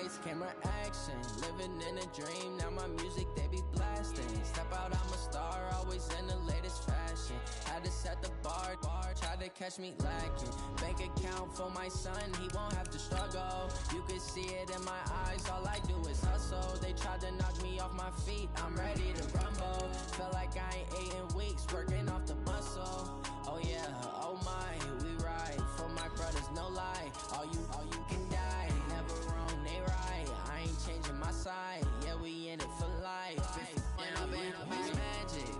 lights, camera action. Living in a dream, now my music they be blasting. Step out, I'm a star, always in the latest fashion. Had to set the bar, try to catch me lacking. Bank account for my son, he won't have to struggle. You can see it in my eyes, all I do is hustle. They tried to knock me off my feet, I'm ready to rumble. Feel like I ain't ate in weeks, working off the muscle. Oh yeah, oh my, we ride for my brothers, no lie. All you can die, never wrong, they right. I ain't changing my side, yeah, we in it for life. It's magic.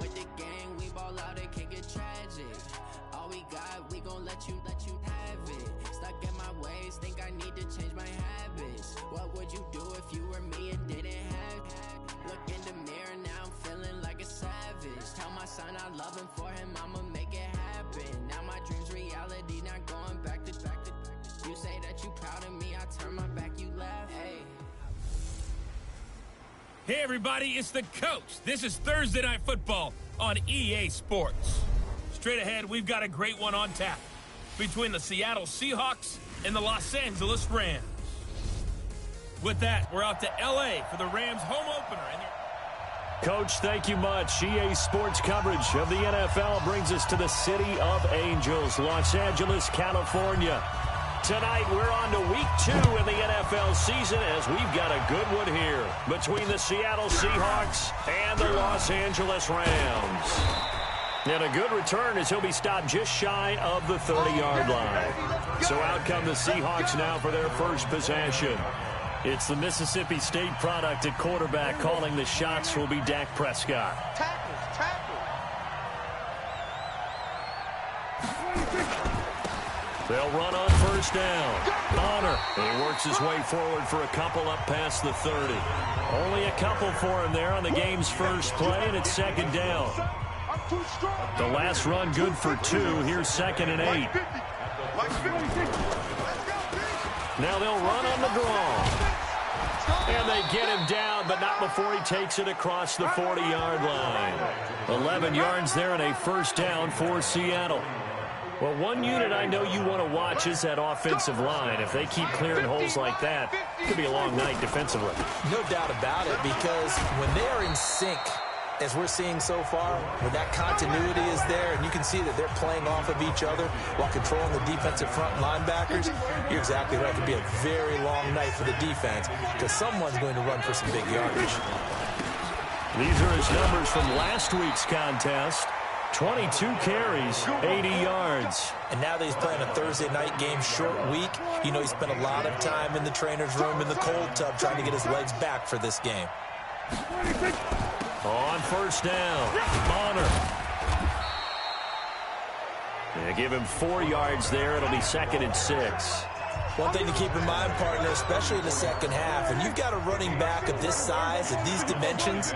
With the gang, we ball out, it can get tragic. All we got, we gon' let you have it. Stuck in my ways, think I need to change my habits. What would you do if you were me and didn't have it? Look in the mirror, now I'm feeling like a savage. Tell my son I love him, for him I'ma make it happen. Now my dream's reality, not going back to. You say that you proud of me, I turn my back, you laugh. Hey everybody, it's the coach. This is Thursday Night Football on EA Sports. Straight ahead, we've got a great one on tap between the Seattle Seahawks and the Los Angeles Rams. With that, we're out to LA for the Rams home opener. Coach, thank you much. EA Sports coverage of the NFL brings us to the City of Angels, Los Angeles, California. Tonight, we're on to week 2 in the NFL season as we've got a good one here between the Seattle Seahawks and the Los Angeles Rams. And a good return as he'll be stopped just shy of the 30-yard line. So out come the Seahawks now for their first possession. It's the Mississippi State product at quarterback. Calling the shots will be Dak Prescott. They'll run on first down. Bonner. He works his way forward for a couple up past the 30. Only a couple for him there on the game's first play, and it's second down. The last run good for 2. Here's 2nd and 8. Now they'll run on the draw. And they get him down, but not before he takes it across the 40-yard line. 11 yards there and a first down for Seattle. Well, one unit I know you want to watch is that offensive line. If they keep clearing holes like that, it could be a long night defensively. No doubt about it, because when they are in sync, as we're seeing so far, when that continuity is there, and you can see that they're playing off of each other while controlling the defensive front linebackers, you're exactly right. It could be a very long night for the defense because someone's going to run for some big yardage. These are his numbers from last week's contest. 22 carries, 80 yards. And now that he's playing a Thursday night game, short week, you know he spent a lot of time in the trainer's room in the cold tub trying to get his legs back for this game. On first down, Bonner. They give him 4 yards there. It'll be 2nd and 6. One thing to keep in mind, partner, especially in the second half, and you've got a running back of this size, of these dimensions,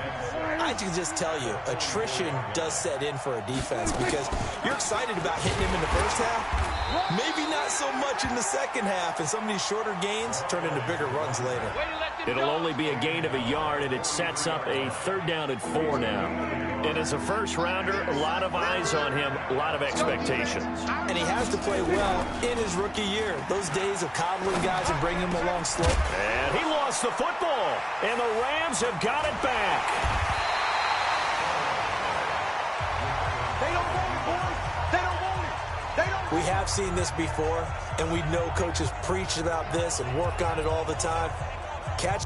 I can just tell you, attrition does set in for a defense because you're excited about hitting him in the first half, maybe not so much in the second half, and some of these shorter gains turn into bigger runs later. It'll only be a gain of a yard, and it sets up a 3rd down and 4 now. And as a first-rounder, a lot of eyes on him, a lot of expectations. And he has to play well in his rookie year. Those days of coddling guys and bringing them along slow. And he lost the football, and the Rams have got it back. They don't want it, boys. They don't want it. They don't. We have seen this before, and we know coaches preach about this and work on it all the time. Catch.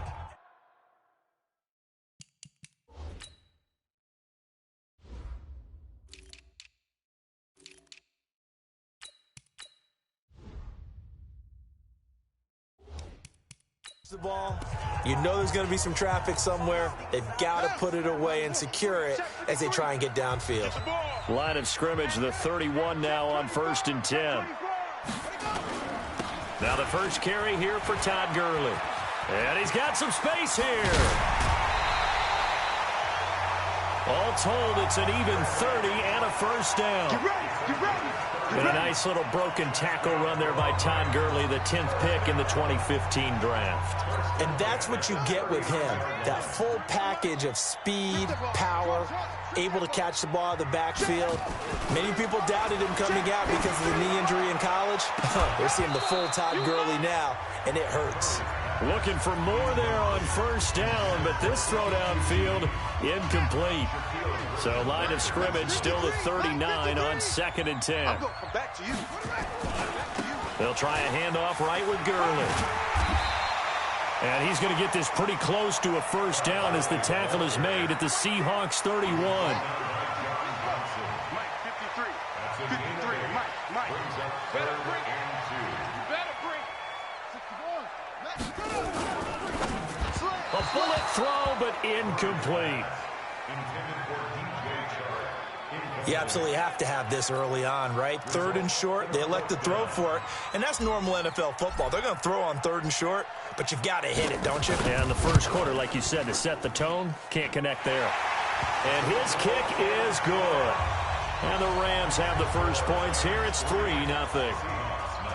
The ball. You know there's going to be some traffic somewhere. They've got to put it away and secure it as they try and get downfield. Line of scrimmage, the 31 now on 1st and 10. Now the first carry here for Todd Gurley. And he's got some space here. All told, it's an even 30 and a first down. Get ready. Get ready. And a nice little broken tackle run there by Todd Gurley, the 10th pick in the 2015 draft. And that's what you get with him, that full package of speed, power, able to catch the ball in the backfield. Many people doubted him coming out because of the knee injury in college. We're seeing the full Todd Gurley now, and it hurts. Looking for more there on first down, but this throw downfield incomplete. So line of scrimmage still to 39 on 2nd and 10. They'll try a handoff right with Gurley. And he's going to get this pretty close to a first down as the tackle is made at the Seahawks 31. A bullet throw, but incomplete. You absolutely have to have this early on, right? 3rd and short, they elect to throw for it, and that's normal NFL football. They're going to throw on 3rd and short, but you've got to hit it, don't you? Yeah, in the first quarter, like you said, to set the tone, can't connect there. And his kick is good. And the Rams have the first points here. It's 3-0.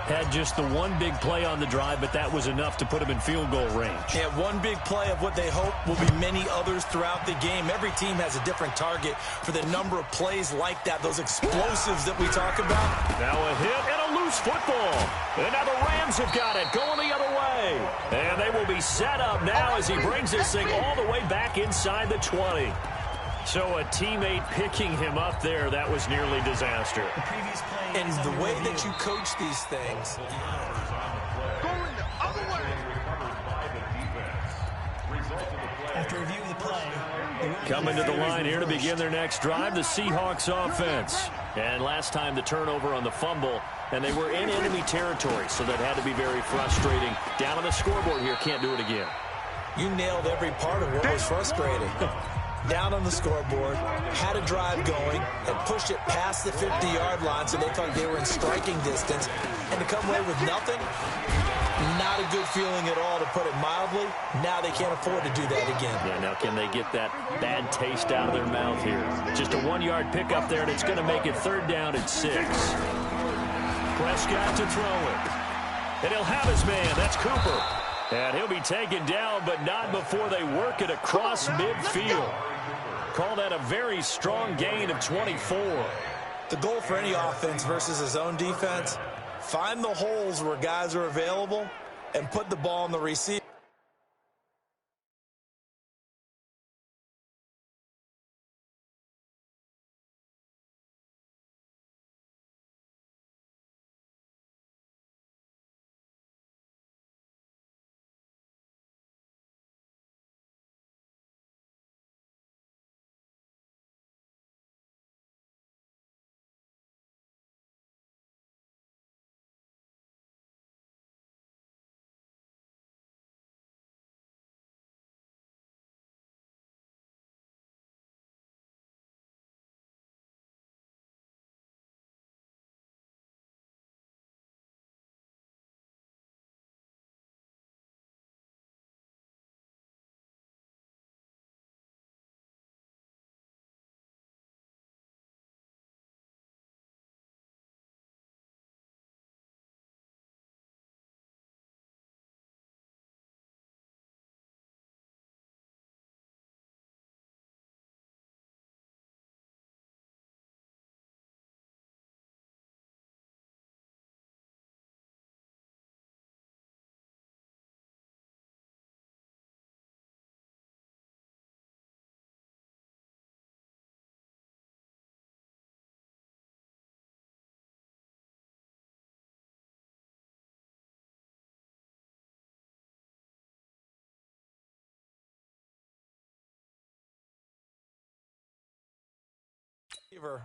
Had just the one big play on the drive, but that was enough to put him in field goal range. Yeah, one big play of what they hope will be many others throughout the game. Every team has a different target for the number of plays like that, those explosives that we talk about. Now a hit and a loose football. And now the Rams have got it, going the other way. And they will be set up now as he brings this thing all the way back inside the 20. So a teammate picking him up there, that was nearly disaster. And the way that you coach these things. Going the other way. After review of the play. Coming to the line here to begin their next drive, the Seahawks offense. And last time the turnover on the fumble, and they were in enemy territory, so that had to be very frustrating. Down on the scoreboard here, can't do it again. You nailed every part of what was frustrating. Down on the scoreboard, had a drive going, and pushed it past the 50-yard line so they thought they were in striking distance. And to come away with nothing, not a good feeling at all, to put it mildly. Now they can't afford to do that again. Yeah, now can they get that bad taste out of their mouth here? Just a 1-yard pickup there, and it's going to make it 3rd down and 6. Prescott to throw it. And he'll have his man. That's Cooper. And he'll be taken down, but not before they work it across midfield. Call that a very strong gain of 24. The goal for any offense versus his own defense, find the holes where guys are available and put the ball on the receiver.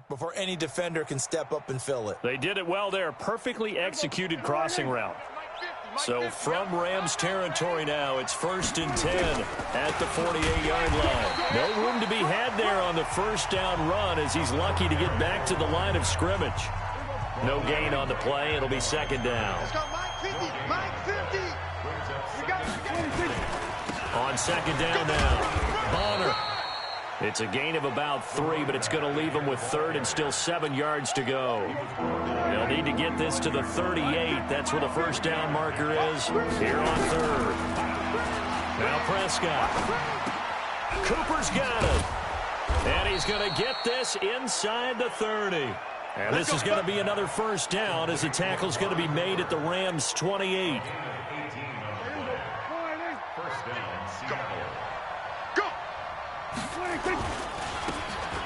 Before any defender can step up and fill it. They did it well there. Perfectly executed crossing route. So from Rams territory now, it's 1st and 10 at the 48-yard line. No room to be had there on the first down run as he's lucky to get back to the line of scrimmage. No gain on the play. It'll be 2nd down. On 2nd down now, Bonner. It's a gain of about 3, but it's going to leave them with 3rd and still 7 yards to go. They'll need to get this to the 38. That's where the first down marker is here on 3rd. Now Prescott. Cooper's got it. And he's going to get this inside the 30. And this is going to be another first down as the tackle's going to be made at the Rams' 28.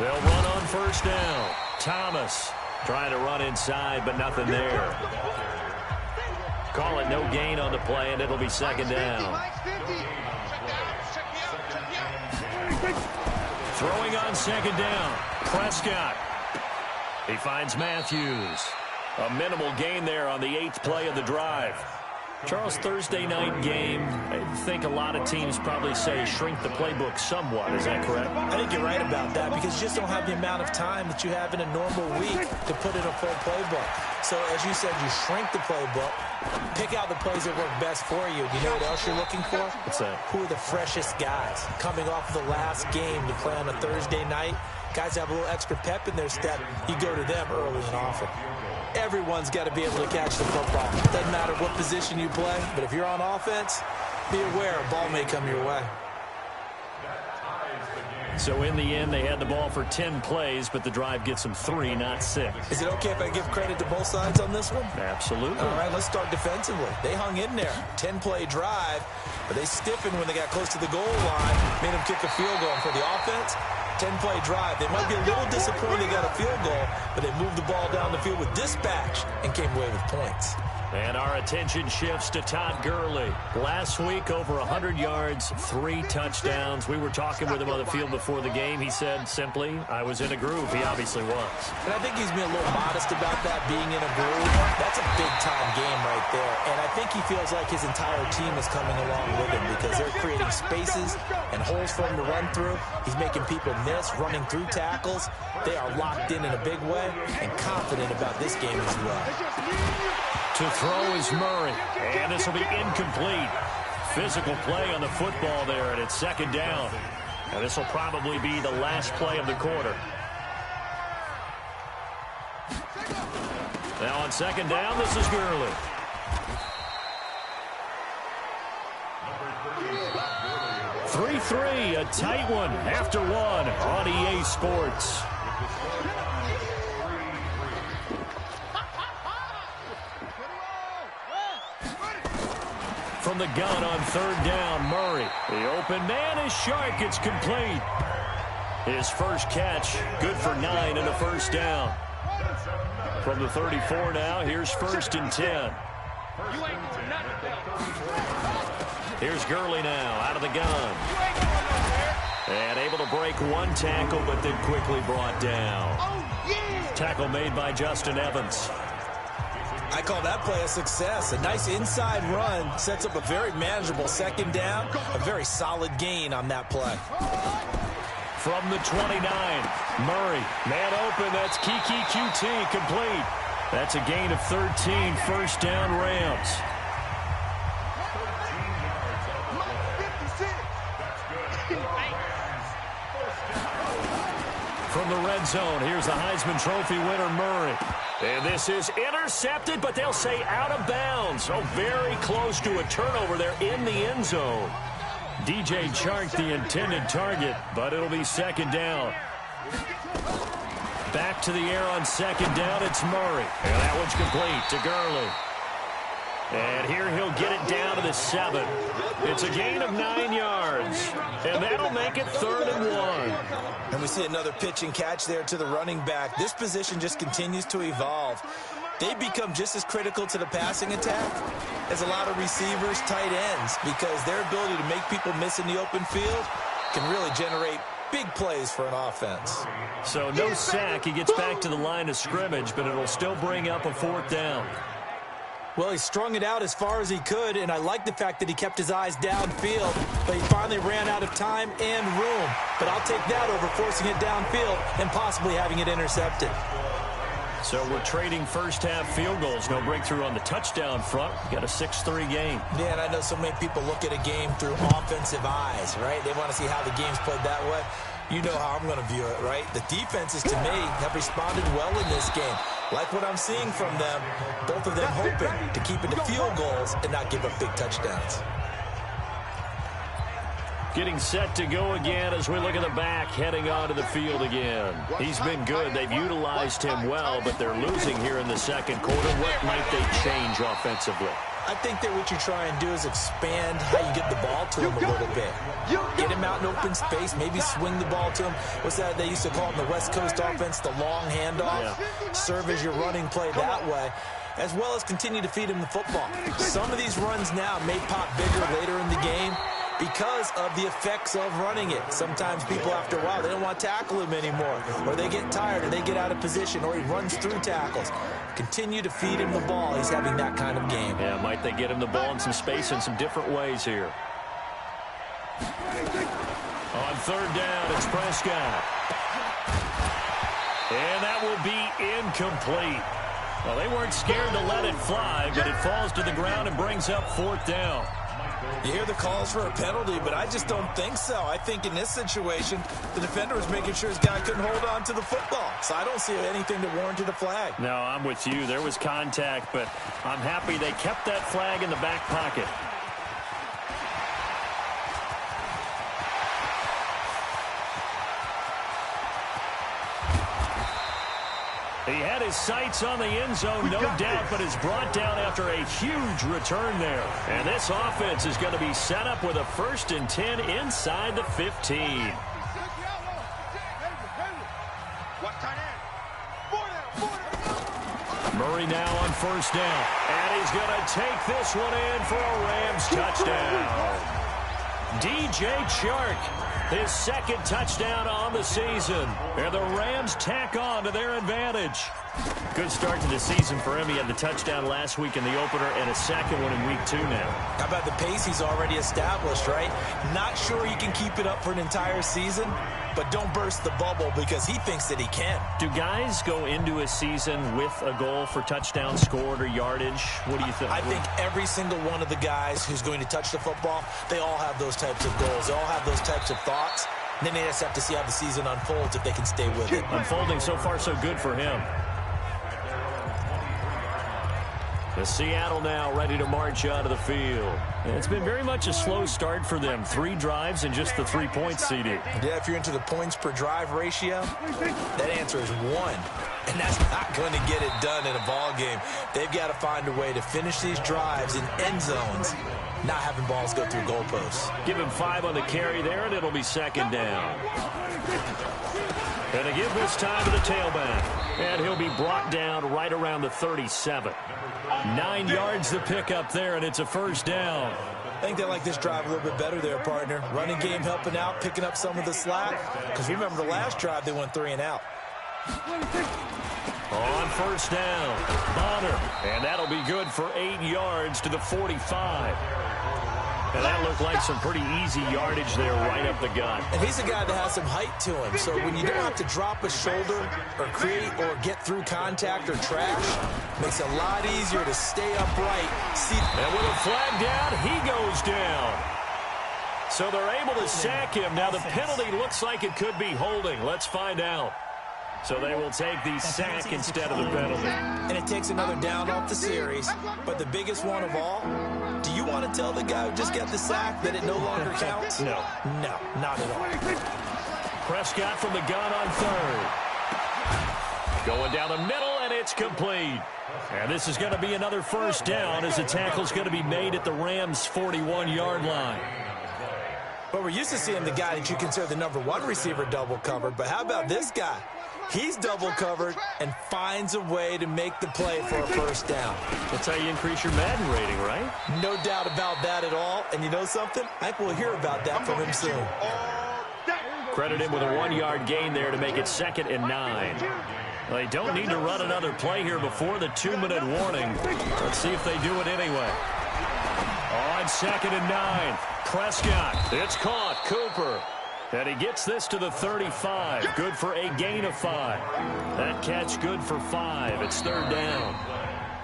They'll run on first down. Thomas trying to run inside, but nothing there. Call it no gain on the play, and it'll be second down. Throwing on second down. Prescott. He finds Matthews. A minimal gain there on the 8th play of the drive. Charles, Thursday night game, I think a lot of teams probably say shrink the playbook somewhat. Is that correct? I think you're right about that because you just don't have the amount of time that you have in a normal week to put in a full playbook. So, as you said, you shrink the playbook, pick out the plays that work best for you. Do you know what else you're looking for? What's that? Who are the freshest guys coming off the last game to play on a Thursday night? Guys have a little extra pep in their step. You go to them early and often. Everyone's got to be able to catch the football. Doesn't matter what position you play, but if you're on offense, be aware a ball may come your way. So in the end, they had the ball for 10 plays, but the drive gets them 3, not 6. Is it okay if I give credit to both sides on this one? Absolutely. All right, let's start defensively. They hung in there. 10-play drive, but they stiffened when they got close to the goal line, made them kick a field goal. And for the offense, 10-play drive. They might be a little disappointed they got a field goal, but they moved the ball down the field with dispatch and came away with points. And our attention shifts to Todd Gurley. Last week, over 100 yards, 3 touchdowns. We were talking with him on the field before the game. He said simply, I was in a groove. He obviously was. And I think he's being a little modest about that, being in a groove. That's a big-time game right there. And I think he feels like his entire team is coming along with him because they're creating spaces and holes for him to run through. He's making people miss, running through tackles. They are locked in a big way and confident about this game as well. To throw is Murray, and this will be incomplete. Physical play on the football there, and it's second down. And this will probably be the last play of the quarter. Now on second down, this is Gurley. Number 3-3, a tight one after one on EA Sports. From the gun on third down, Murray. The open man is Shark. It's complete. His first catch, good for 9 and a first down. From the 34 now, here's first and 10. Here's Gurley now, out of the gun. And able to break one tackle, but then quickly brought down. Tackle made by Justin Evans. I call that play a success. A nice inside run sets up a very manageable second down. A very solid gain on that play. From the 29, Murray. Man open, that's Kiki QT, complete. That's a gain of 13, first down Rams. From the red zone, here's the Heisman Trophy winner, Murray. And this is intercepted, but they'll say out of bounds. Oh, very close to a turnover there in the end zone. DJ Chark, the intended target, but it'll be second down. Back to the air on second down, it's Murray. And that one's complete to Gurley. And here he'll get it down to the 7. It's a gain of 9 yards. And that'll make it 3rd and 1. And we see another pitch and catch there to the running back. This position just continues to evolve. They become just as critical to the passing attack as a lot of receivers, tight ends, because their ability to make people miss in the open field can really generate big plays for an offense. So no sack. He gets back to the line of scrimmage, but it'll still bring up a 4th down. Well, he strung it out as far as he could, and I like the fact that he kept his eyes downfield, but he finally ran out of time and room. But I'll take that over forcing it downfield and possibly having it intercepted. So we're trading first-half field goals. No breakthrough on the touchdown front. We got a 6-3 game. Yeah, and I know so many people look at a game through offensive eyes, right? They want to see how the game's played that way. You know how I'm going to view it, right? The defenses, to me, have responded well in this game. Like what I'm seeing from them, both of them hoping to keep it to field goals and not give up big touchdowns. Getting set to go again as we look at the back, heading onto the field again. He's been good. They've utilized him well, but they're losing here in the second quarter. What might they change offensively? I think that what you try and do is expand how you get the ball to him a little bit. Get him out in open space, maybe swing the ball to him. What's that they used to call in the West Coast offense, the long handoff? Yeah. Serve as your running play that way, as well as continue to feed him the football. Some of these runs now may pop bigger later in the game because of the effects of running it. Sometimes people, after a while, they don't want to tackle him anymore, or they get tired, or they get out of position, or he runs through tackles. Continue to feed him the ball. He's having that kind of game. Yeah, might they get him the ball in some space in some different ways here. On third down, it's Prescott. And that will be incomplete. Well, they weren't scared to let it fly, but it falls to the ground and brings up fourth down. You hear the calls for a penalty, but I just don't think so. I think in this situation, the defender was making sure his guy couldn't hold on to the football. So I don't see anything that warranted a flag. No, I'm with you. There was contact, but I'm happy they kept that flag in the back pocket. He had his sights on the end zone, no doubt, but is brought down after a huge return there. And this offense is going to be set up with a 1st and 10 inside the 15. Murray now on first down. And he's going to take this one in for a Rams touchdown. DJ Chark, his second touchdown on the season. And the Rams tack on to their advantage. Good start to the season for him. He had the touchdown last week in the opener and a second one in week 2 now. How about the pace he's already established, right? Not sure he can keep it up for an entire season, but don't burst the bubble because he thinks that he can. Do guys go into a season with a goal for touchdown scored or yardage? What do you think? I think every single one of the guys who's going to touch the football, they all have those types of goals. They all have those types of thoughts. And then they just have to see how the season unfolds if they can stay with it. Unfolding so far so good for him. The Seattle now ready to march out of the field. And it's been very much a slow start for them. 3 drives and just the 3 points, CD. Yeah, if you're into the points per drive ratio, that answer is 1. And that's not going to get it done in a ball game. They've got to find a way to finish these drives in end zones, not having balls go through goalposts. Give him 5 on the carry there, and it'll be second down. And to give this time to the tailback. And he'll be brought down right around the 37. 9 yards to pick up there, and it's a first down. I think they like this drive a little bit better there, partner. Running game helping out, picking up some of the slack. Because remember the last drive, they went 3 and out. On first down, Bonner. And that'll be good for 8 yards to the 45. And that looked like some pretty easy yardage there right up the gut. And he's a guy that has some height to him. So when you don't have to drop a shoulder or create or get through contact or trash, makes it a lot easier to stay upright. And with a flag down, he goes down. So they're able to sack him. Now the penalty looks like it could be holding. Let's find out. So they will take the sack instead of the penalty. And it takes another down off the series. But the biggest one of all, do you want to tell the guy who just got the sack that it no longer counts? No. No, not at all. Prescott from the gun on third. Going down the middle, and it's complete. And this is going to be another first down as the tackle's going to be made at the Rams' 41-yard line. But we're used to seeing the guy that you consider the number 1 receiver double covered. But how about this guy? He's double covered and finds a way to make the play for a first down. That's how you increase your Madden rating, right? No doubt about that at all. And you know something? I think we'll hear about that from him soon. Credit him with a 1-yard gain there to make it 2nd and 9. Well, they don't need to run another play here before the 2-minute warning. Let's see if they do it anyway. On 2nd and 9, Prescott. It's caught. Cooper. And he gets this to the 35. Good for a gain of 5. That catch good for 5. It's third down.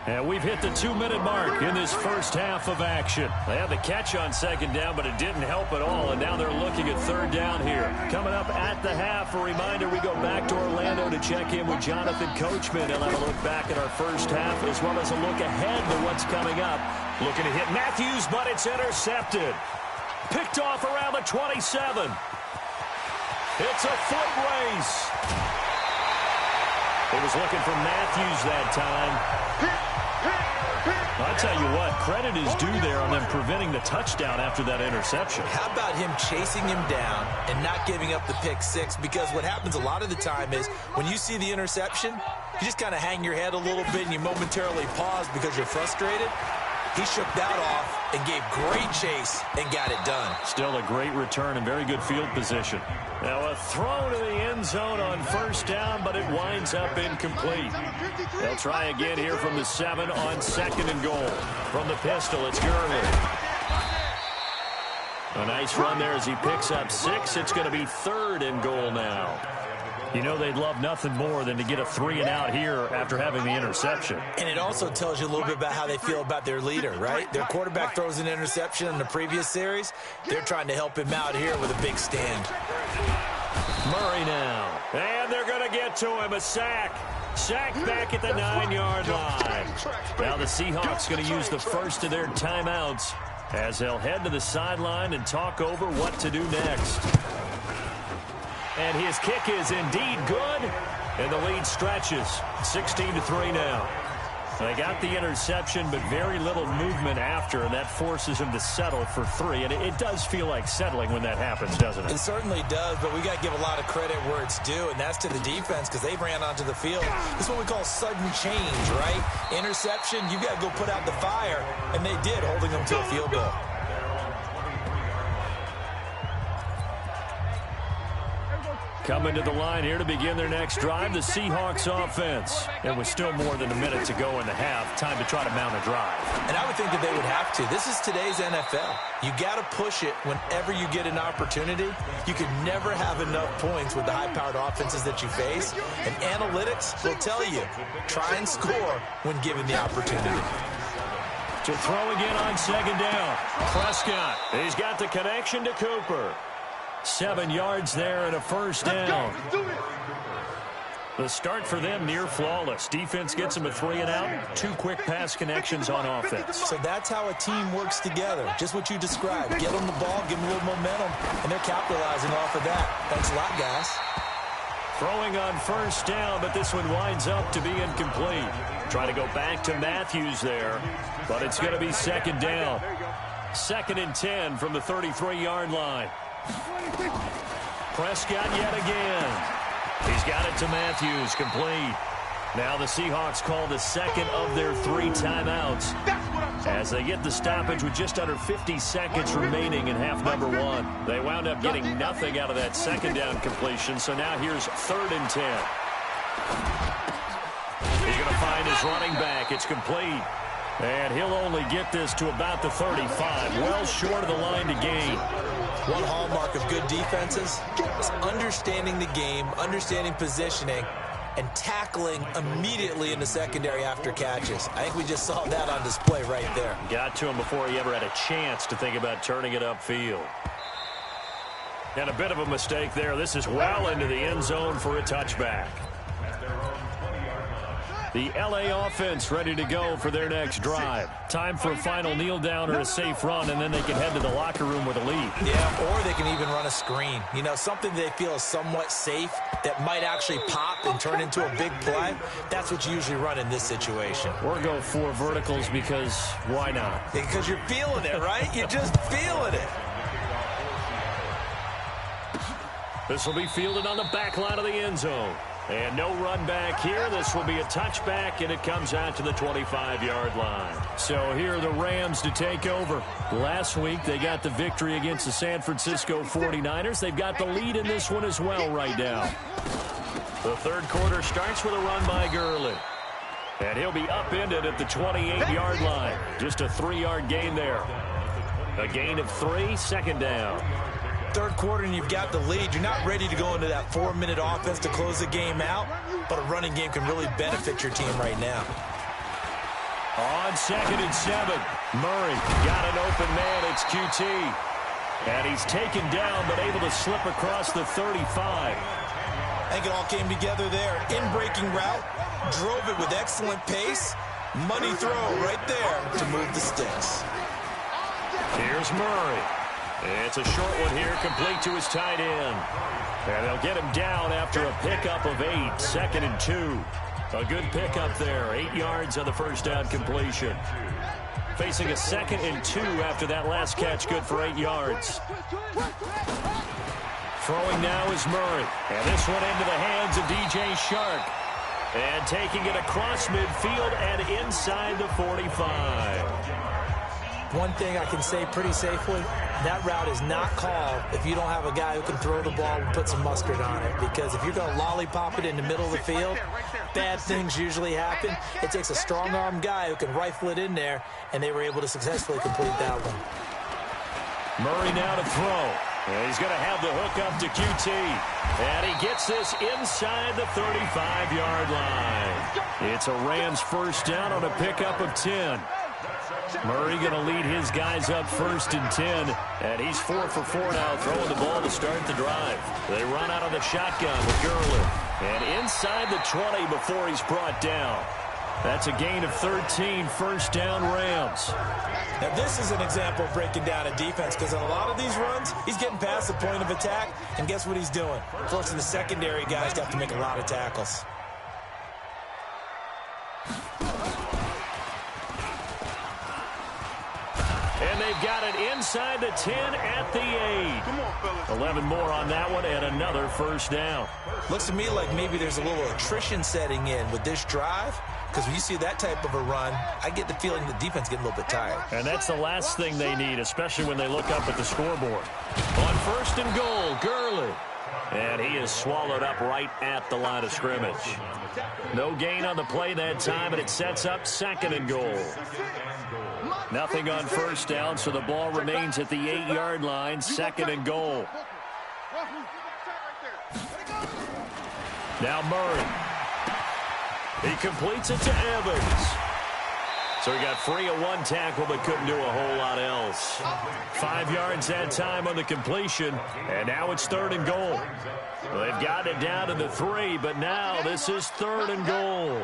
And we've hit the 2-minute mark in this first half of action. They had the catch on second down, but it didn't help at all. And now they're looking at third down here. Coming up at the half, a reminder, we go back to Orlando to check in with Jonathan Coachman. He'll have a look back at our first half as well as a look ahead to what's coming up. Looking to hit Matthews, but it's intercepted. Picked off around the 27. It's a foot race. He was looking for Matthews that time. I'll tell you what, credit is due there on them preventing the touchdown after that interception. How about him chasing him down and not giving up the pick six? Because what happens a lot of the time is when you see the interception, you just kind of hang your head a little bit and you momentarily pause because you're frustrated. He shook that off and gave great chase and got it done. Still a great return and very good field position. Now a throw to the end zone on first down, but it winds up incomplete. They'll try again here from the 7 on 2nd and goal. From the pistol, it's Gurley. A nice run there as he picks up 6. It's going to be 3rd and goal now. You know they'd love nothing more than to get a 3 and out here after having the interception. And it also tells you a little bit about how they feel about their leader, right? Their quarterback throws an interception in the previous series. They're trying to help him out here with a big stand. Murray now. And they're going to get to him. A sack. Sack back at the 9-yard line. Now the Seahawks going to use the first of their timeouts as they'll head to the sideline and talk over what to do next. And his kick is indeed good, and the lead stretches. 16-3 now. They got the interception, but very little movement after, and that forces him to settle for 3. And it does feel like settling when that happens, doesn't it? It certainly does, but we got to give a lot of credit where it's due, and that's to the defense because they ran onto the field. This is what we call sudden change, right? Interception, you got to go put out the fire, and they did, holding them to a field goal. Coming to the line here to begin their next drive, the Seahawks offense. And with still more than a minute to go in the half, time to try to mount a drive. And I would think that they would have to. This is today's NFL. You got to push it whenever you get an opportunity. You can never have enough points with the high-powered offenses that you face. And analytics will tell you, try and score when given the opportunity. To throw again on 2nd down. Prescott, he's got the connection to Cooper. 7 yards there and a first down. The start for them near flawless. Defense gets them a 3 and out. 2 quick pass connections on offense. So that's how a team works together. Just what you described. Get them the ball, give them a little momentum, and they're capitalizing off of that. Thanks a lot, guys. Throwing on first down, but this one winds up to be incomplete. Try to go back to Matthews there, but it's going to be 2nd down. 2nd and 10 from the 33-yard line. Prescott yet again. He's got it to Matthews, complete. Now the Seahawks call the 2nd of their 3 timeouts as they get the stoppage with just under 50 seconds remaining in half number 1. They wound up getting nothing out of that 2nd down completion, so now here's 3rd and 10. He's going to find his running back. It's complete. And he'll only get this to about the 35, well short of the line to gain. One hallmark of good defenses is understanding the game, understanding positioning, and tackling immediately in the secondary after catches. I think we just saw that on display right there. Got to him before he ever had a chance to think about turning it upfield. And a bit of a mistake there. This is well into the end zone for a touchback. The LA offense ready to go for their next drive. Time for a final kneel down or a safe run, and then they can head to the locker room with a lead. Yeah, or they can even run a screen. You know, something they feel is somewhat safe that might actually pop and turn into a big play. That's what you usually run in this situation. Or go 4 verticals because why not? Because you're feeling it, right? You're just feeling it. This will be fielded on the back line of the end zone. And no run back here. This will be a touchback, and it comes out to the 25-yard line. So here are the Rams to take over. Last week, they got the victory against the San Francisco 49ers. They've got the lead in this one as well right now. The 3rd quarter starts with a run by Gurley. And he'll be upended at the 28-yard line. Just a 3-yard gain there. A gain of 3, 2nd down. 3rd quarter and you've got the lead. You're not ready to go into that 4-minute offense to close the game out, but a running game can really benefit your team right now. On 2nd and 7, Murray got an open man. It's QT. And he's taken down but able to slip across the 35. I think it all came together there. In-breaking route, drove it with excellent pace. Money throw right there to move the sticks. Here's Murray. It's a short one here, complete to his tight end. And they'll get him down after a pickup of 8, 2nd and 2. A good pickup there. 8 yards on the first down completion. Facing a 2nd and 2 after that last catch, good for 8 yards. Throwing now is Murray. And this one into the hands of DJ Shark. And taking it across midfield and inside the 45. One thing I can say pretty safely, that route is not called if you don't have a guy who can throw the ball and put some mustard on it. Because if you're going to lollipop it in the middle of the field, bad things usually happen. It takes a strong-arm guy who can rifle it in there, and they were able to successfully complete that one. Murray now to throw. And he's going to have the hook up to QT. And he gets this inside the 35-yard line. It's a Rams first down on a pickup of 10. Murray going to lead his guys up 1st and 10. And he's 4 for 4 now, throwing the ball to start the drive. They run out of the shotgun with Gurley. And inside the 20 before he's brought down. That's a gain of 13, first down Rams. Now this is an example of breaking down a defense, because in a lot of these runs, he's getting past the point of attack, and guess what he's doing? Forcing the secondary guys to have to make a lot of tackles. And they've got it inside the 10 at the 8. Come on, fellas. 11 more on that one and another first down. Looks to me like maybe there's a little attrition setting in with this drive, because when you see that type of a run, I get the feeling the defense getting a little bit tired. And that's the last thing they need, especially when they look up at the scoreboard. On 1st and goal, Gurley. And he is swallowed up right at the line of scrimmage. No gain on the play that time, and it sets up 2nd and goal. Nothing on first down, so the ball remains at the 8-yard line, 2nd and goal. Now Murray. He completes it to Evans. So he got free of one tackle but couldn't do a whole lot else. 5 yards that time on the completion, and now it's 3rd and goal. Well, they've got it down to the 3, but now this is 3rd and goal.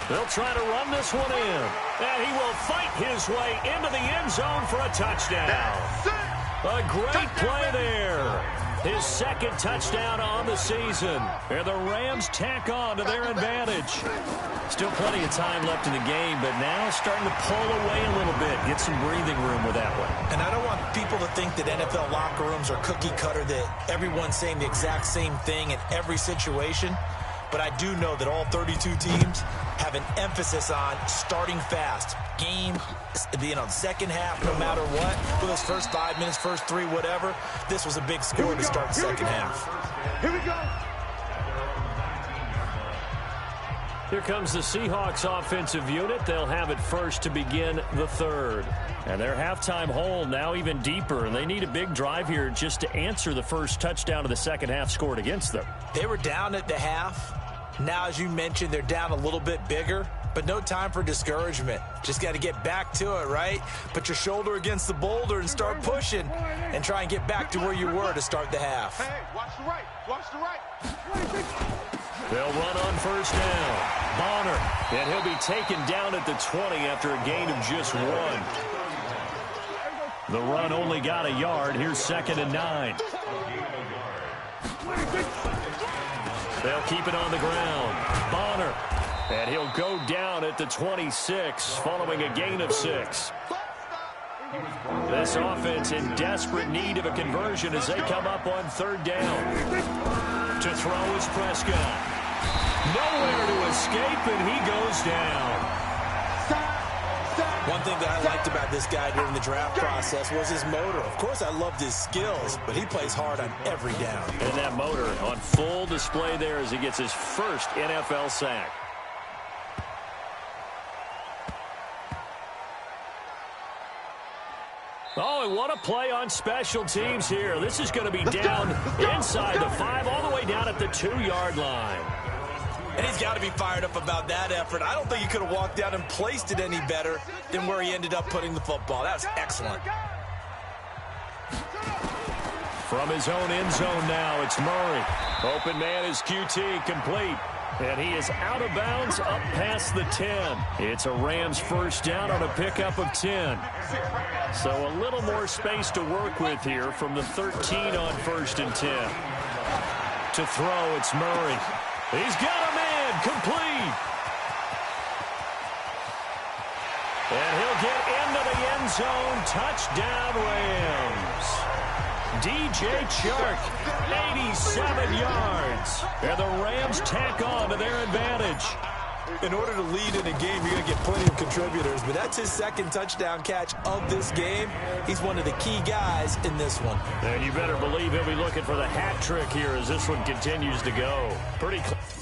They'll try to run this one in, and he will fight his way into the end zone for a touchdown. A great play there. His 2nd touchdown on the season. And the Rams tack on to their advantage. Still plenty of time left in the game, but now starting to pull away a little bit. Get some breathing room with that one. And I don't want people to think that NFL locker rooms are cookie cutter, that everyone's saying the exact same thing in every situation. But I do know that all 32 teams have an emphasis on starting fast. Game, the second half, no matter what. For those first 5 minutes, first 3, whatever. This was a big score to start the second half. Here we go. Here comes the Seahawks offensive unit. They'll have it first to begin the 3rd. And their halftime hole now even deeper. And they need a big drive here just to answer the first touchdown of the second half scored against them. They were down at the half. Now, as you mentioned, they're down a little bit bigger, but no time for discouragement. Just got to get back to it, right? Put your shoulder against the boulder and start pushing and try and get back to where you were to start the half. Hey, watch the right. Watch the right. They'll run on first down. Bonner, and he'll be taken down at the 20 after a gain of just 1. The run only got a yard. Here's 2nd and 9. They'll keep it on the ground. Bonner. And he'll go down at the 26 following a gain of 6. This offense in desperate need of a conversion as they come up on 3rd down. To throw is Prescott. Nowhere to escape, and he goes down. One thing that I liked about this guy during the draft process was his motor. Of course, I loved his skills, but he plays hard on every down. And that motor on full display there as he gets his first NFL sack. Oh, and what a play on special teams here. This is going to be down inside the 5, all the way down at the 2-yard line. And he's got to be fired up about that effort. I don't think he could have walked out and placed it any better than where he ended up putting the football. That was excellent. From his own end zone now, it's Murray. Open man is QT, complete. And he is out of bounds up past the 10. It's a Rams first down on a pickup of 10. So a little more space to work with here from the 13 on 1st and 10. To throw, it's Murray. He's got a man complete. And he'll get into the end zone. Touchdown, Rams. DJ Chark, 87 yards. And the Rams tack on to their advantage. In order to lead in a game, you're going to get plenty of contributors, but that's his second touchdown catch of this game. He's one of the key guys in this one. And you better believe he'll be looking for the hat trick here as this one continues to go. Pretty close.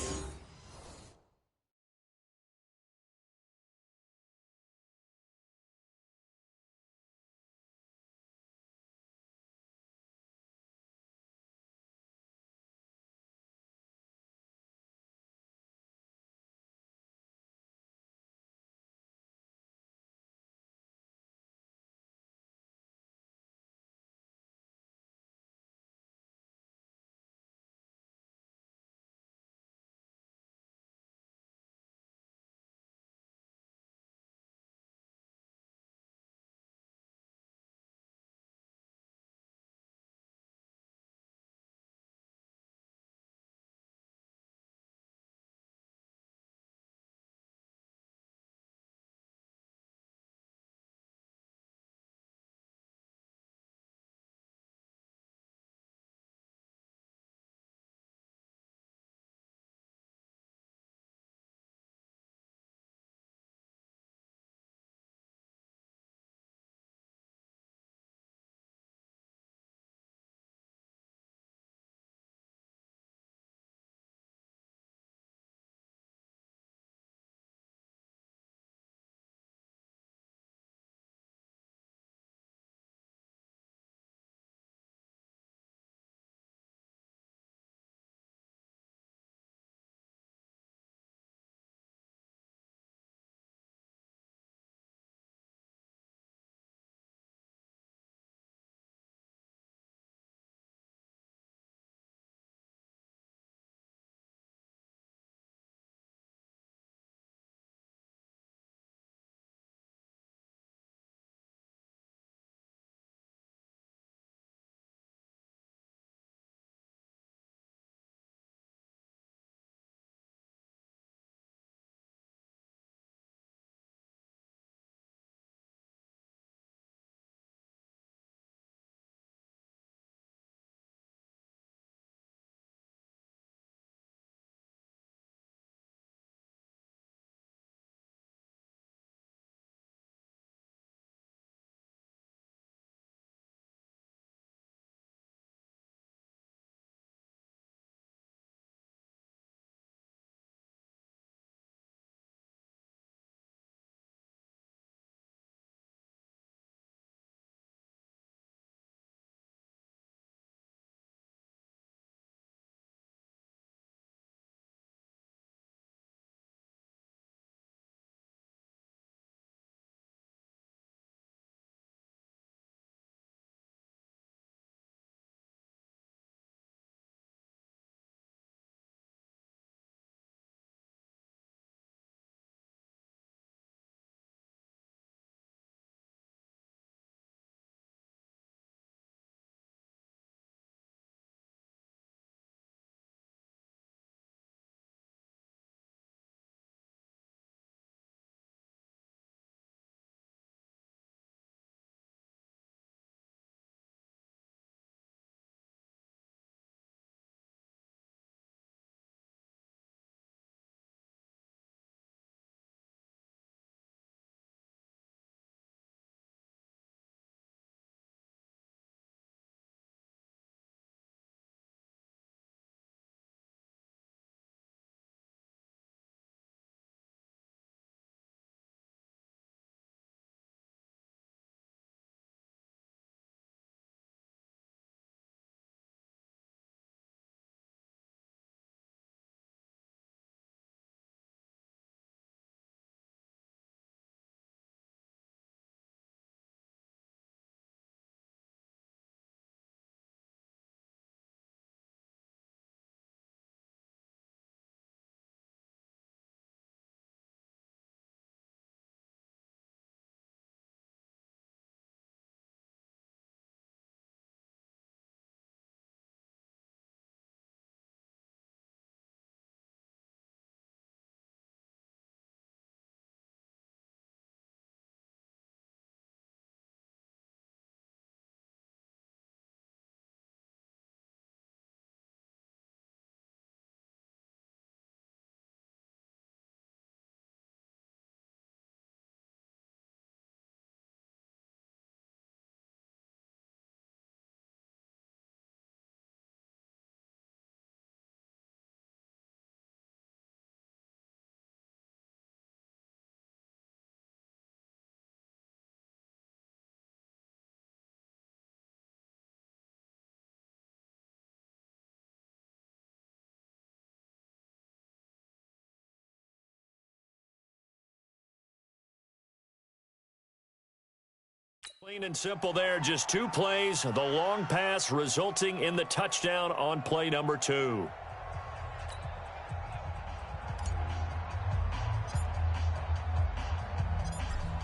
Clean and simple there, just 2 plays. The long pass resulting in the touchdown on play number 2.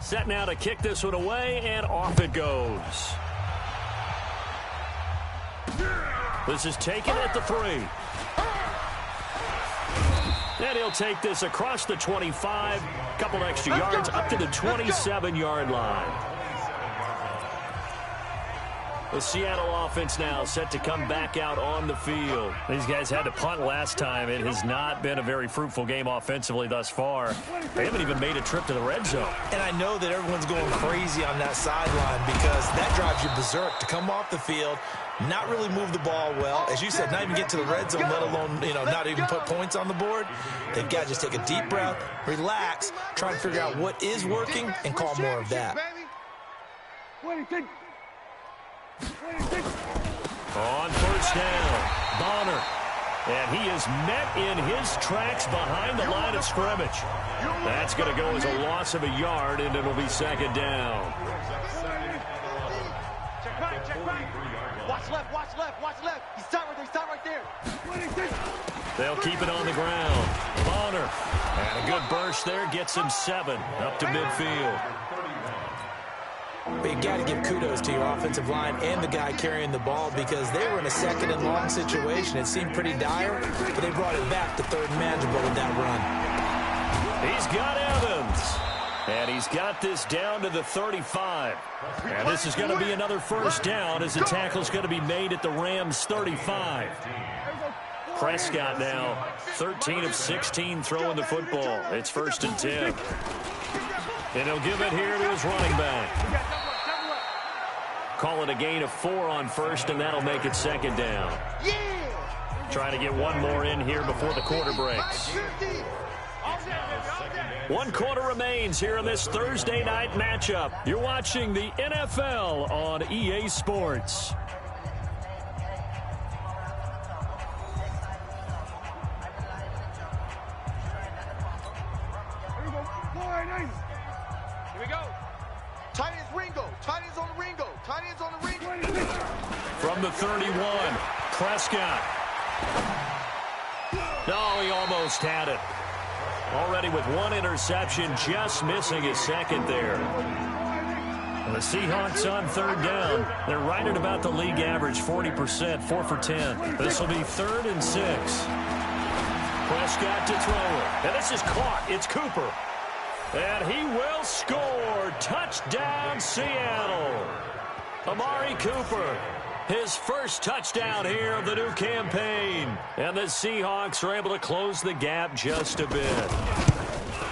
Set now to kick this one away, and off it goes. This is taken at the 3. And he'll take this across the 25, couple extra yards up to the 27-yard line. The Seattle offense now set to come back out on the field. These guys had to punt last time. It has not been a very fruitful game offensively thus far. They haven't even made a trip to the red zone. And I know that everyone's going crazy on that sideline because that drives you berserk to come off the field, not really move the ball well. As you said, not even get to the red zone, let alone, not even put points on the board. They've got to just take a deep breath, relax, try and figure out what is working, and call more of that. On first down, Bonner. And he is met in his tracks behind the line of scrimmage. That's going to go as a loss of a yard, and it'll be second down. Check right. Watch left. He's tight right there. They'll keep it on the ground. Bonner. And a good burst there gets him 7 up to midfield. But you got to give kudos to your offensive line and the guy carrying the ball because they were in a second and long situation. It seemed pretty dire, but they brought it back to third and manageable with that run. He's got Evans. And he's got this down to the 35. And this is going to be another first down as the tackle's going to be made at the Rams' 35. Prescott now 13 of 16 throwing the football. It's 1st and 10. And he'll give it here to his running back. Call it a gain of 4 on first, and that'll make it second down. Trying to get one more in here before the quarter breaks. 1 quarter remains here in this Thursday night matchup. You're watching the NFL on EA Sports. From the 31, Prescott. Oh, he almost had it. Already with 1 interception, just missing his second there. And the Seahawks on 3rd down. They're right at about the league average, 40%, 4 for 10. This will be 3rd and 6. Prescott to throw it. And this is caught. It's Cooper. And he will score. Touchdown, Seattle. Amari Cooper, his first touchdown here of the new campaign. And the Seahawks are able to close the gap just a bit.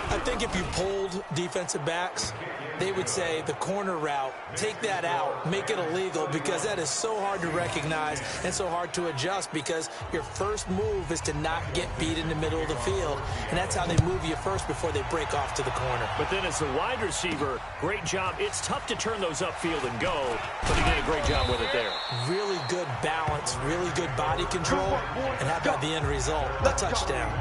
I think if you polled defensive backs, they would say the corner route, take that out, make it illegal, because that is so hard to recognize and so hard to adjust because your first move is to not get beat in the middle of the field. And that's how they move you first before they break off to the corner. But then as the wide receiver, great job. It's tough to turn those upfield and go, but he did a great job with it there. Really good balance, really good body control, and how about the end result? A touchdown.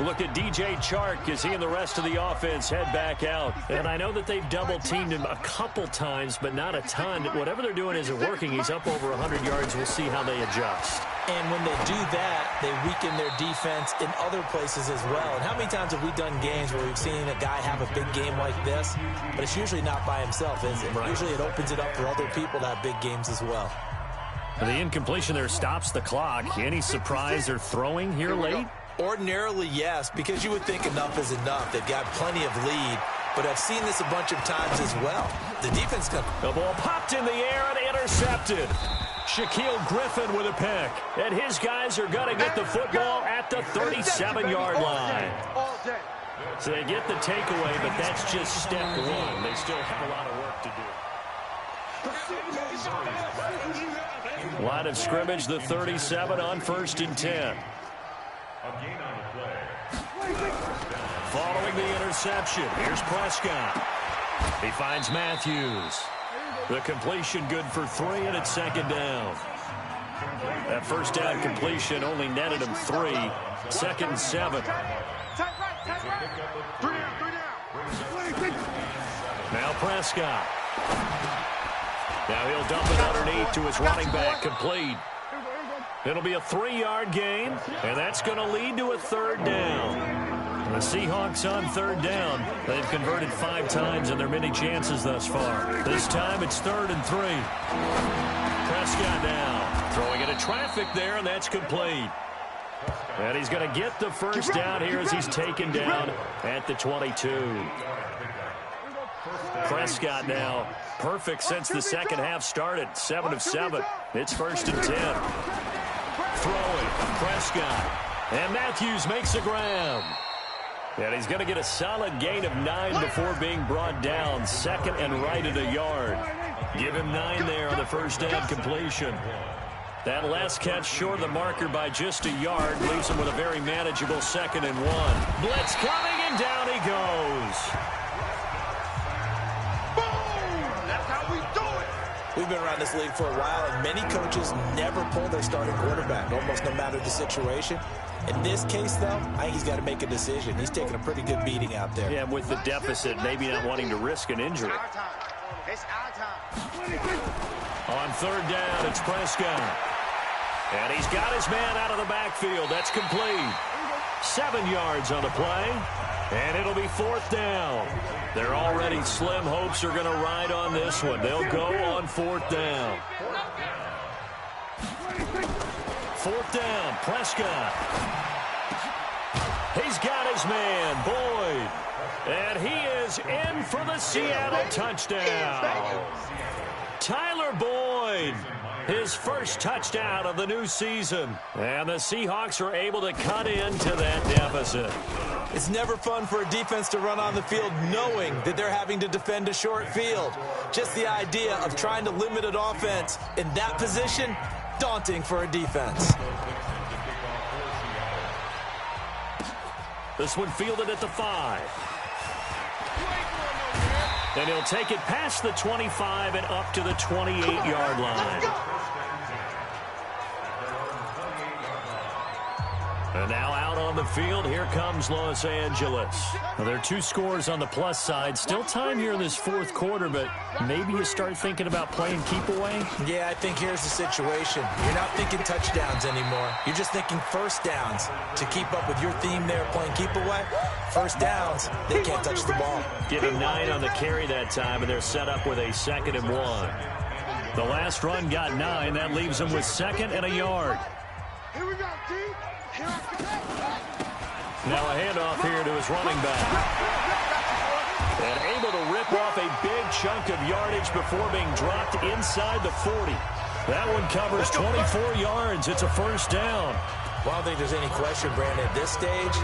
Look at DJ Chark as he and the rest of the offense head back out. And I know that they've double-teamed him a couple times, but not a ton. Whatever they're doing isn't working. He's up over 100 yards. We'll see how they adjust. And when they do that, they weaken their defense in other places as well. And how many times have we done games where we've seen a guy have a big game like this, but it's usually not by himself, is it? Right. Usually it opens it up for other people to have big games as well. The incompletion there stops the clock. Any surprise or throwing here late? Ordinarily, yes, because you would think enough is enough. They've got plenty of lead, but I've seen this a bunch of times as well. The defense comes. The ball popped in the air and intercepted. Shaquille Griffin with a pick. And his guys are going to get the football at the 37-yard line. So they get the takeaway, but that's just step 1. They still have a lot of work to do. Line of scrimmage, the 37 on 1st and 10. Following the interception, here's Prescott. He finds Matthews. The completion good for 3, and it's 2nd down. That first down completion only netted him 3. 2nd and 7. Now Prescott. Now he'll dump it underneath to his running back. Complete. It'll be a 3-yard gain, and that's going to lead to a third down. The Seahawks on third down. They've converted 5 times in their many chances thus far. This time it's 3rd and 3. Prescott now throwing into traffic there, and that's complete. And he's going to get the first down here as he's taken down at the 22. Prescott now perfect since the second half started. 7 of 7. It's 1st and 10. Throwing, Prescott. And Matthews makes a grab. And he's going to get a solid gain of 9 before being brought down. 2nd and right at a yard. Give him 9 there on the first down completion. That last catch short of the marker by just a yard leaves him with a very manageable 2nd and 1. Blitz coming, and down he goes. That's how we do it. We've been around this league for a while, and many coaches never pull their starting quarterback, almost no matter the situation. In this case, though, I think he's got to make a decision. He's taking a pretty good beating out there. Yeah, with the deficit, maybe not wanting to risk an injury. It's our time. On third down, it's Prescott. And he's got his man out of the backfield. That's complete. 7 yards on the play. And it'll be 4th down. They're already slim hopes are going to ride on this one. They'll go on 4th down. 4th down, Prescott. He's got his man, Boyd. And he is in for the Seattle touchdown. Tyler Boyd, his first touchdown of the new season. And the Seahawks are able to cut into that deficit. It's never fun for a defense to run on the field knowing that they're having to defend a short field. Just the idea of trying to limit an offense in that position, daunting for a defense. This one fielded at the 5. And he'll take it past the 25 and up to the 28-yard line. And now out on the field, here comes Los Angeles. Well, there are 2 scores on the plus side. Still time here in this 4th quarter, but maybe you start thinking about playing keep away? Yeah, I think here's the situation. You're not thinking touchdowns anymore. You're just thinking first downs. To keep up with your theme there, playing keep away, first downs, they can't touch the ball. Give him 9 on the carry that time, and they're set up with a 2nd and 1. The last run got 9. That leaves them with 2nd and a yard. Here we go, D. Now a handoff here to his running back. And able to rip off a big chunk of yardage before being dropped inside the 40. That one covers 24 yards. It's a first down. Well, I don't think there's any question, Brandon, at this stage.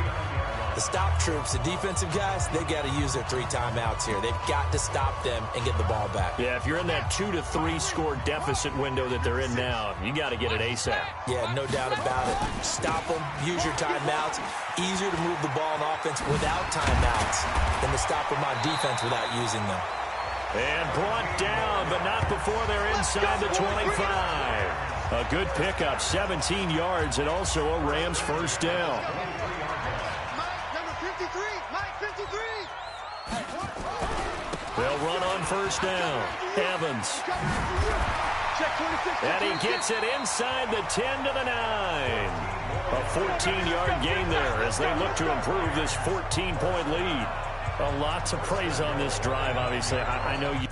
The stop troops, the defensive guys, they got to use their 3 timeouts here. They've got to stop them and get the ball back. Yeah, if you're in that 2 to 3 score deficit window that they're in now, you got to get it ASAP. Yeah, no doubt about it. Stop them, use your timeouts. Easier to move the ball on offense without timeouts than to stop them on defense without using them. And brought down, but not before they're inside the 25. A good pickup, 17 yards, and also a Rams first down. They'll run on first down. Evans. And he gets it inside the 10 to the 9. A 14-yard gain there as they look to improve this 14-point lead. A lot to praise on this drive, obviously. I know you...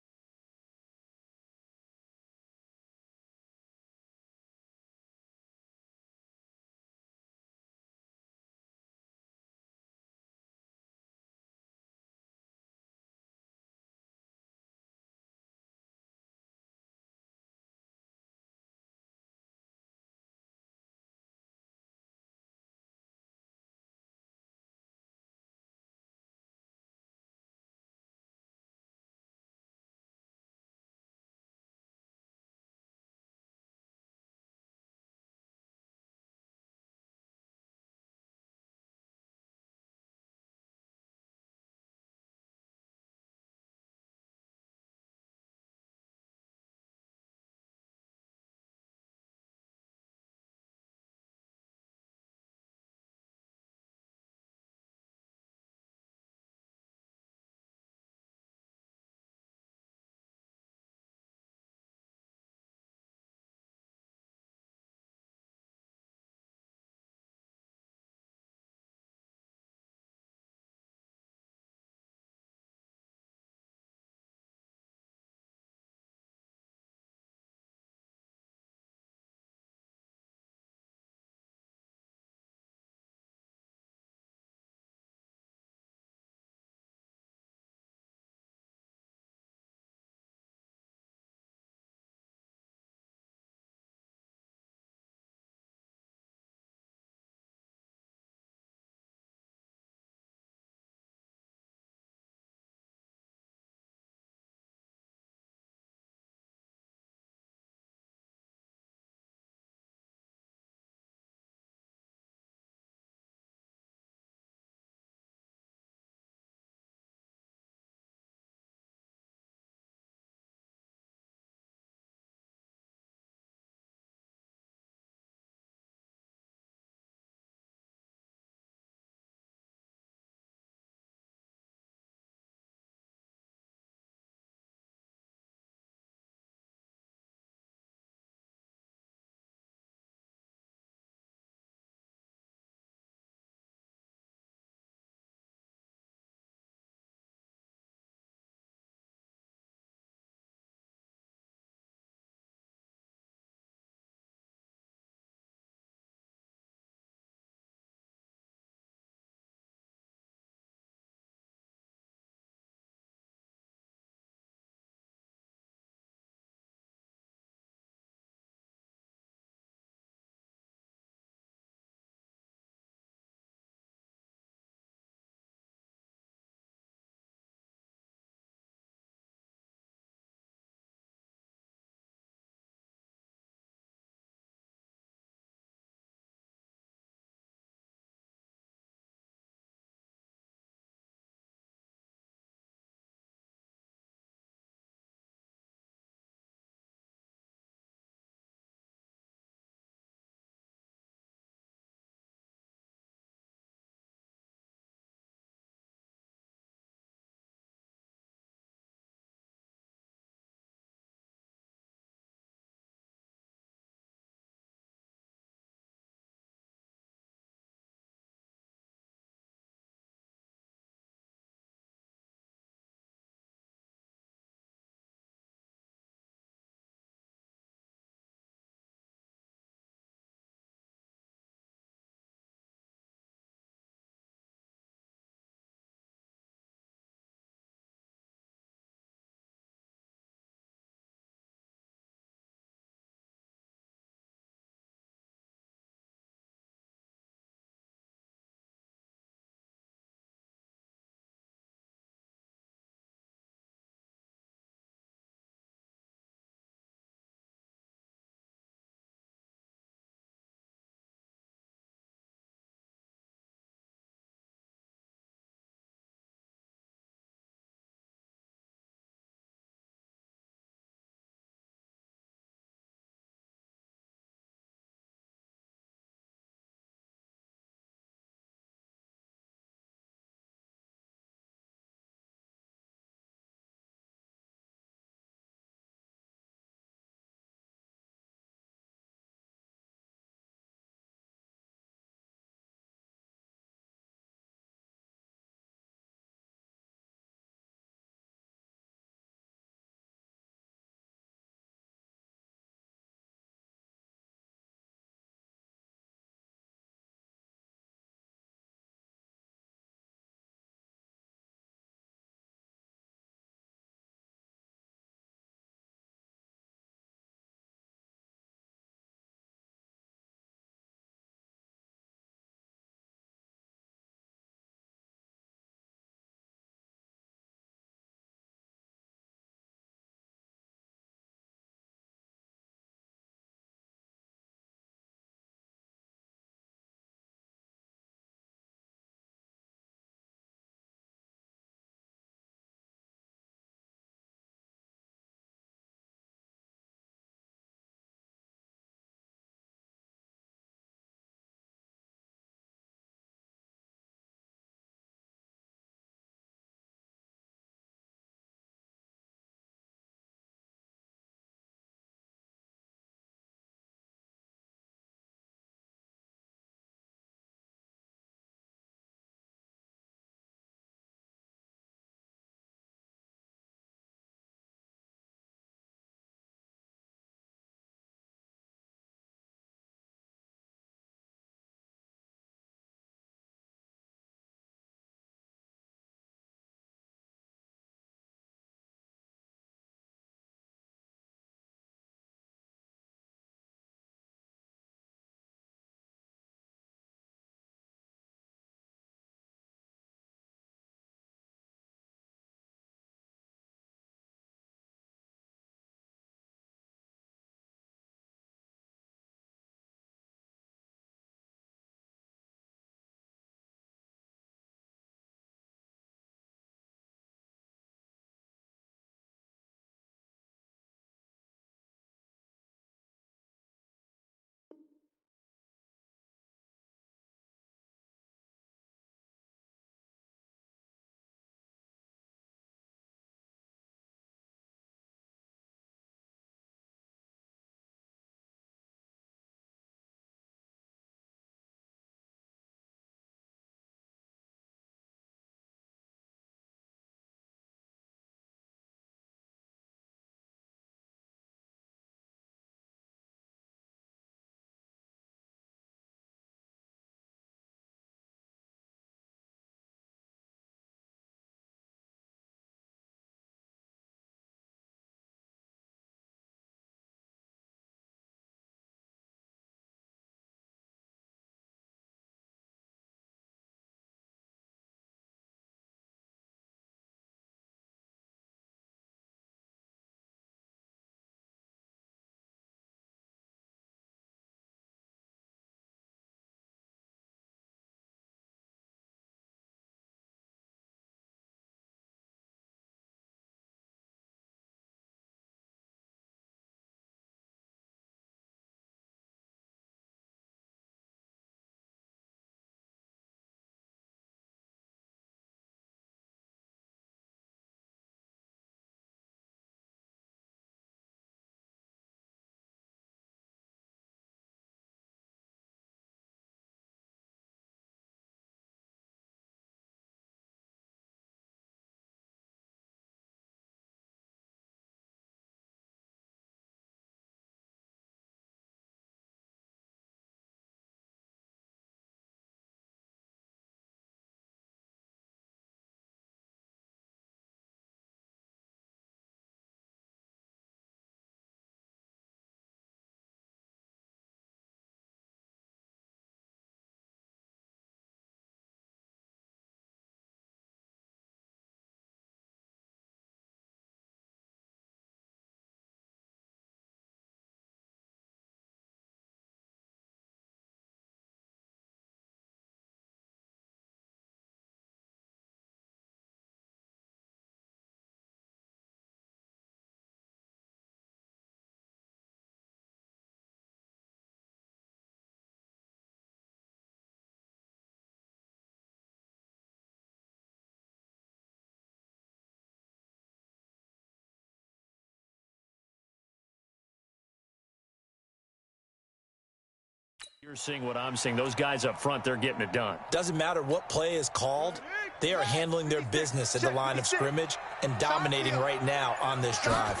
You're seeing what I'm seeing. Those guys up front, they're getting it done. Doesn't matter what play is called. They are handling their business at the line of scrimmage and dominating right now on this drive.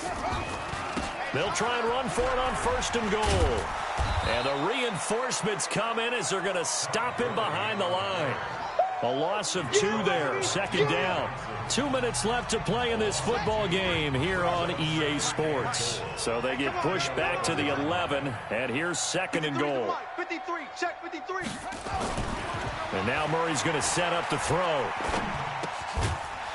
They'll try and run for it on 1st and goal. And the reinforcements come in as they're going to stop him behind the line. A loss of 2 there, 2nd down. 2 minutes left to play in this football game here on EA Sports. So they get pushed back to the 11, and here's 2nd and goal. 53, check 53. And now Murray's going to set up to throw.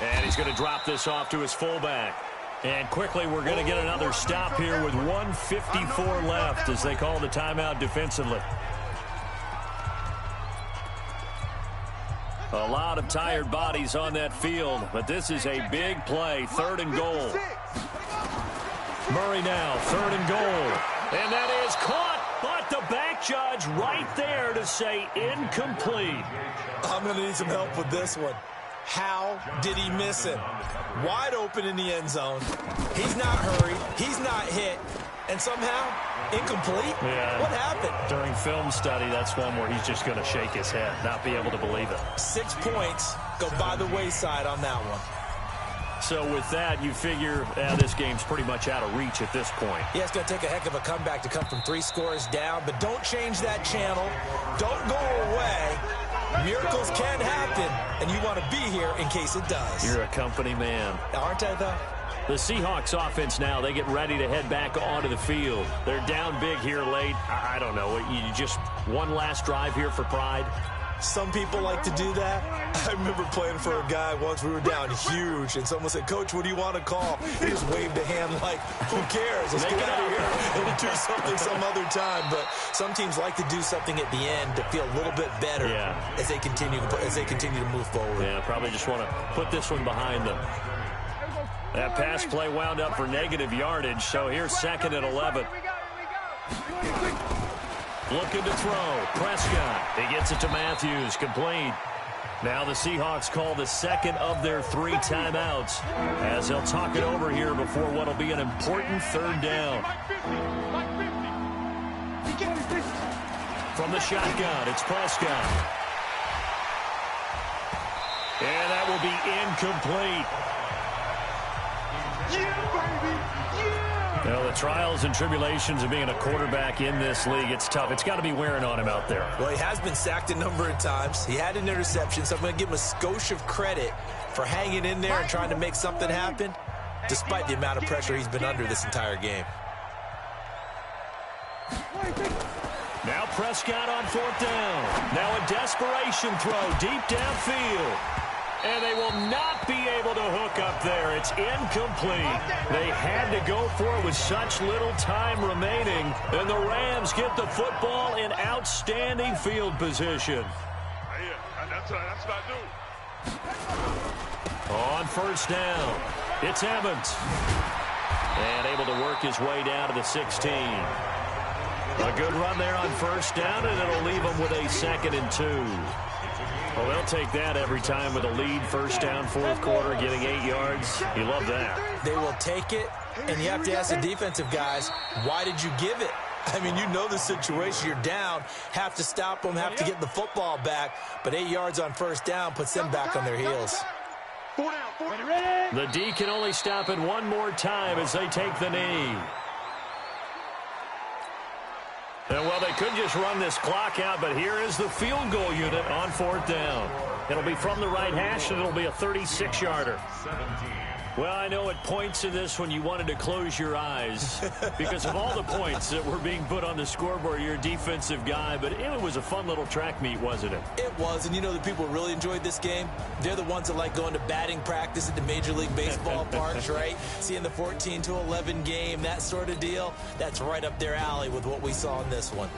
And he's going to drop this off to his fullback. And quickly we're going to get another stop here with 1:54 left as they call the timeout defensively. A lot of tired bodies on that field, but this is a big play. 3rd and goal. Murray now, 3rd and goal. And that is caught, but the back judge right there to say incomplete. I'm going to need some help with this one. How did he miss it? Wide open in the end zone. He's not hurried. He's not hit. And somehow, incomplete? Yeah. What happened? During film study, that's one where he's just going to shake his head, not be able to believe it. 6 points go by the wayside on that one. So with that, you figure this game's pretty much out of reach at this point. Yeah, it's going to take a heck of a comeback to come from 3 scores down, but don't change that channel. Don't go away. Miracles can happen, and you want to be here in case it does. You're a company man. Aren't I, though? The Seahawks offense now, they get ready to head back onto the field. They're down big here late. I don't know. You just one last drive here for pride? Some people like to do that. I remember playing for a guy once. We were down huge, and someone said, "Coach, what do you want to call?" He just waved a hand like, who cares? Let's get out of here and do something some other time. But some teams like to do something at the end to feel a little bit better as they continue to move forward. Yeah, probably just want to put this one behind them. That pass play wound up for negative yardage, so here's 2nd and 11. Looking to throw. Prescott. He gets it to Matthews. Complete. Now the Seahawks call the 2nd of their 3 timeouts as they'll talk it over here before what will be an important 3rd down. From the shotgun, it's Prescott. And that will be incomplete. Well, the trials and tribulations of being a quarterback in this league, it's tough. It's got to be wearing on him out there. Well, he has been sacked a number of times. He had an interception, so I'm going to give him a skosh of credit for hanging in there and trying to make something happen, despite the amount of pressure he's been under this entire game. Now Prescott on 4th down. Now a desperation throw deep downfield. And they will not be able to hook up there. It's incomplete. They had to go for it with such little time remaining. And the Rams get the football in outstanding field position. That's what I do. On 1st down, it's Evans. And able to work his way down to the 16. A good run there on 1st down, and it'll leave them with a 2nd and 2. Well, they'll take that every time with a lead. 1st down, 4th quarter, getting 8 yards. You love that. They will take it, and you have to ask the defensive guys, why did you give it? I mean, you know the situation. You're down, have to stop them, have to get the football back, but 8 yards on 1st down puts them back on their heels. The D can only stop it one more time as they take the knee. And, well, they could just run this clock out, but here is the field goal unit on 4th down. It'll be from the right hash, and it'll be a 36-yarder. Well, I know at points in this when you wanted to close your eyes because of all the points that were being put on the scoreboard. You're a defensive guy, but it was a fun little track meet, wasn't it? It was, and you know the people who really enjoyed this game? They're the ones that like going to batting practice at the Major League Baseball parks, right? Seeing the 14-11 game, that sort of deal. That's right up their alley with what we saw in this one.